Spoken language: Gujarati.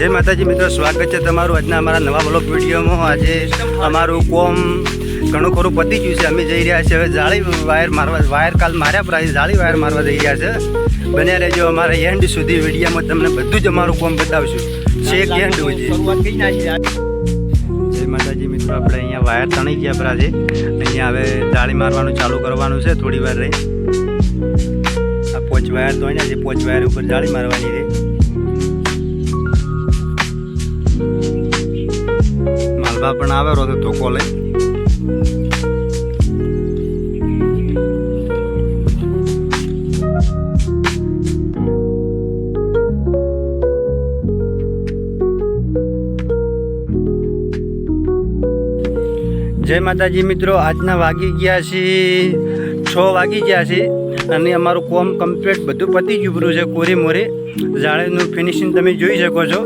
જય માતાજી મિત્રો, સ્વાગત છે તમારું આજના અમારા નવા બ્લોગ વિડીયોમાં। આજે અમારું કોમ ઘણું ખરું પતી ગયું છે। અમે જઈ રહ્યા છીએ હવે જાળી વાયર મારવા। વાયર કાલ માર્યા પર જાળી વાયર મારવા જઈ રહ્યા છે। બન્યા રહેજો અમારા એન્ડ સુધી વિડીયોમાં, તમને બધું જ અમારું કોમ બતાવશું છેક એન્ડ સુધી। જય માતાજી મિત્રો, આપણે અહીંયા વાયર તણાઈ ગયા પર આજે અહીંયા હવે જાળી મારવાનું ચાલુ કરવાનું છે। થોડી વાર રહી આ પોચ વાયર તો અહીંયા જે પોચ વાયર ઉપર જાળી મારવાની રહે। માલબા પણ આવે રો તો ધોકો લઈ જય માતાજી મિત્રો, આજના વાગી ગયા છે 6 વાગી ગયા છે અને અમારું કોમ કમ્પ્લીટ બધું પતી ગયું છે। કોરી મોરી જાળીનું ફિનિશિંગ તમે જોઈ શકો છો।